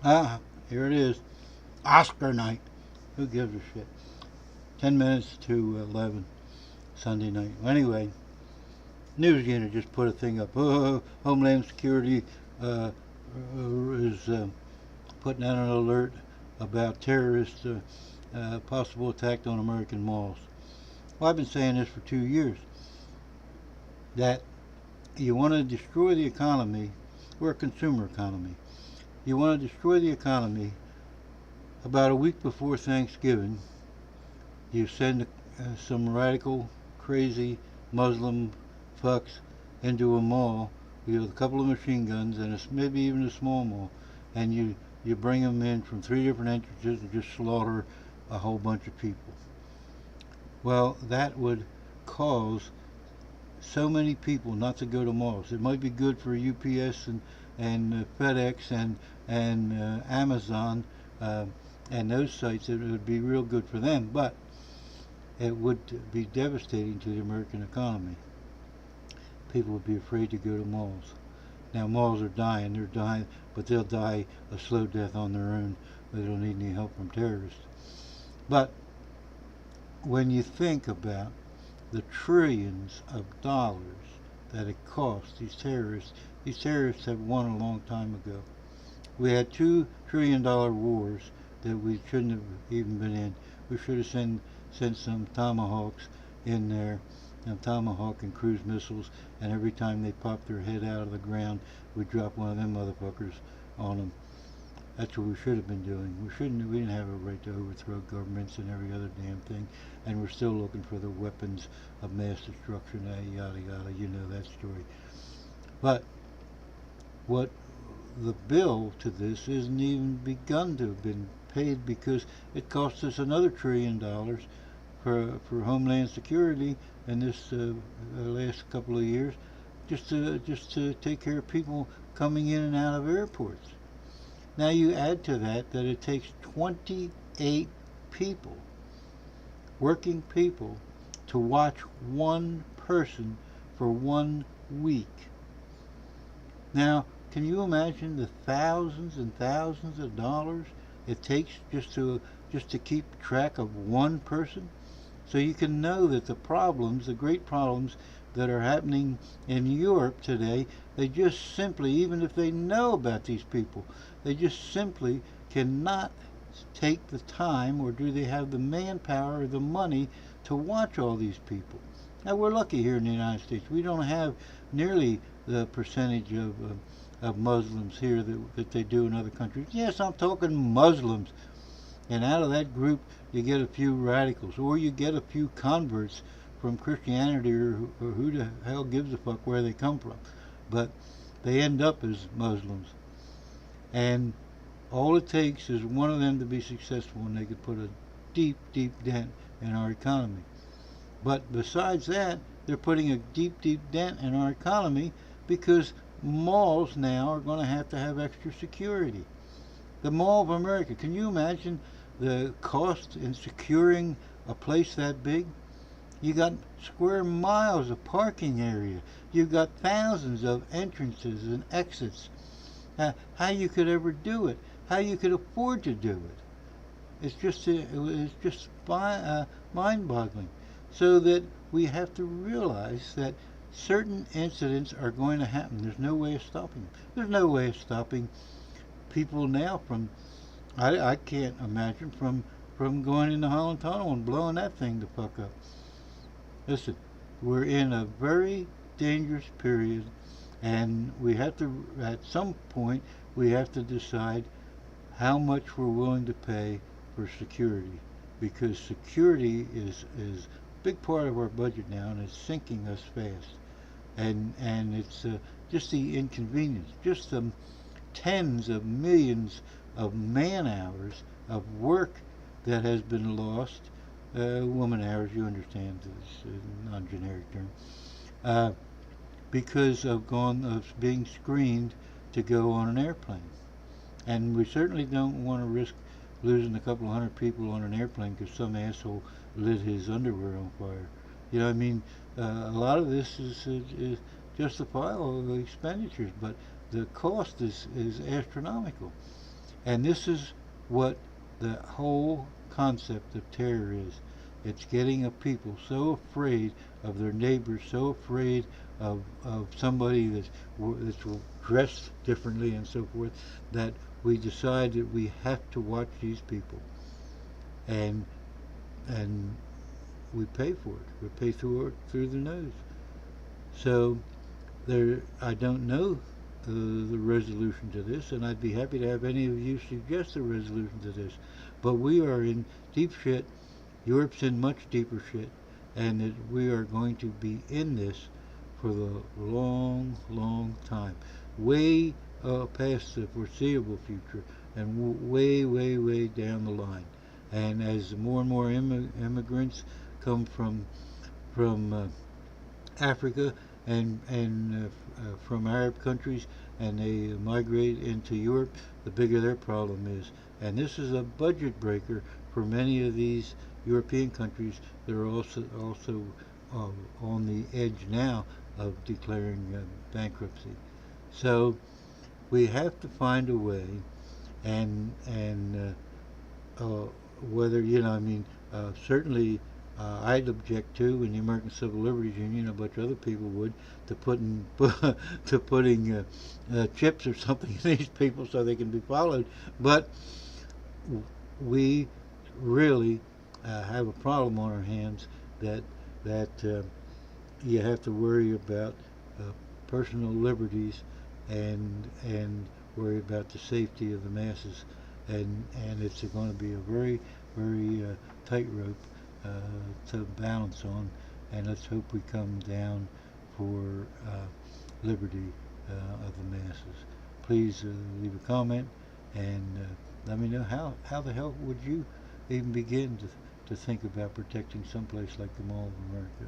Here it is. Oscar night. Who gives a shit? 10 minutes to 11 Sunday night. Well, anyway, news unit just put a thing up. Homeland Security is putting out an alert about terrorist possible attack on American malls. Well, I've been saying this for 2 years, that you want to destroy the economy. We're a consumer economy. You want to destroy the economy. About a week before Thanksgiving, you send some radical, crazy Muslim fucks into a mall with a couple of machine guns and maybe even a small mall, and you bring them in from three different entrances and just slaughter a whole bunch of people. Well, that would cause so many people not to go to malls. It might be good for UPS and FedEx and Amazon and those sites. It would be real good for them, but it would be devastating to the American economy. People would be afraid to go to malls. Now malls are dying. They're dying, but they'll die a slow death on their own. They don't need any help from terrorists. But when you think about the trillions of dollars that it costs these terrorists have won a long time ago. We had $2 trillion wars that we shouldn't have even been in. We should have sent some Tomahawks in there, and Tomahawk and cruise missiles, and every time they pop their head out of the ground, we drop one of them motherfuckers on them. That's what we should have been doing. We didn't have a right to overthrow governments and every other damn thing, and we're still looking for the weapons of mass destruction, yada yada. You know that story. But what the bill to this isn't even begun to have been paid, because it cost us another $1 trillion for Homeland Security in this last couple of years, just to take care of people coming in and out of airports. Now you add to that it takes 28 people, working people, to watch one person for 1 week. Now, can you imagine the thousands and thousands of dollars it takes just to keep track of one person? So you can know that the great problems that are happening in Europe today, they just simply, even if they know about these people, they just simply cannot take the time, or do they have the manpower or the money to watch all these people. Now, we're lucky here in the United States. We don't have nearly the percentage of Muslims here that they do in other countries. Yes, I'm talking Muslims. And out of that group, you get a few radicals, or you get a few converts from Christianity, or who the hell gives a fuck where they come from. But they end up as Muslims. And all it takes is one of them to be successful, and they could put a deep, deep dent in our economy. But besides that, they're putting a deep, deep dent in our economy because malls now are going to have extra security. The Mall of America, can you imagine the cost in securing a place that big? You got square miles of parking area. You've got thousands of entrances and exits. How you could ever do it? How you could afford to do it? It's just mind-boggling. So that we have to realize that certain incidents are going to happen. There's no way of stopping them. There's no way of stopping people now from, I can't imagine, from going in the Holland Tunnel and blowing that thing the fuck up. Listen, we're in a very dangerous period, and we have to, at some point, we have to decide how much we're willing to pay for security, because security is a big part of our budget now, and it's sinking us fast. And it's just the inconvenience, just the tens of millions of man hours of work that has been lost. Woman hours, you understand, this non-generic term, because of being screened to go on an airplane. And we certainly don't want to risk losing a couple of hundred people on an airplane because some asshole lit his underwear on fire. You know what I mean? A lot of this is justifiable expenditures, but the cost is astronomical. And this is what the whole concept of terror is. It's getting a people so afraid of their neighbors, so afraid of somebody that's dressed differently and so forth, that we decide that we have to watch these people, and and we pay for it. We pay through the nose. So there, I don't know the resolution to this, and I'd be happy to have any of you suggest a resolution to this. But we are in deep shit. Europe's in much deeper shit, and that we are going to be in this for the long, long time, way past the foreseeable future, and way, way, way down the line. And as more and more immigrants come from Africa and from Arab countries, and they migrate into Europe, the bigger their problem is. And this is a budget breaker for many of these European countries that are also on the edge now of declaring bankruptcy. So we have to find a way, and whether I mean, certainly I'd object to, and the American Civil Liberties Union, a bunch of other people would, to putting to putting chips or something in these people so they can be followed. But we really have a problem on our hands that that you have to worry about uh, personal liberties and worry about the safety of the masses, and it's going to be a very very tightrope uh, to balance on, and let's hope we come down for liberty of the masses. Please leave a comment and let me know how the hell would you even begin to think about protecting someplace like the Mall of America.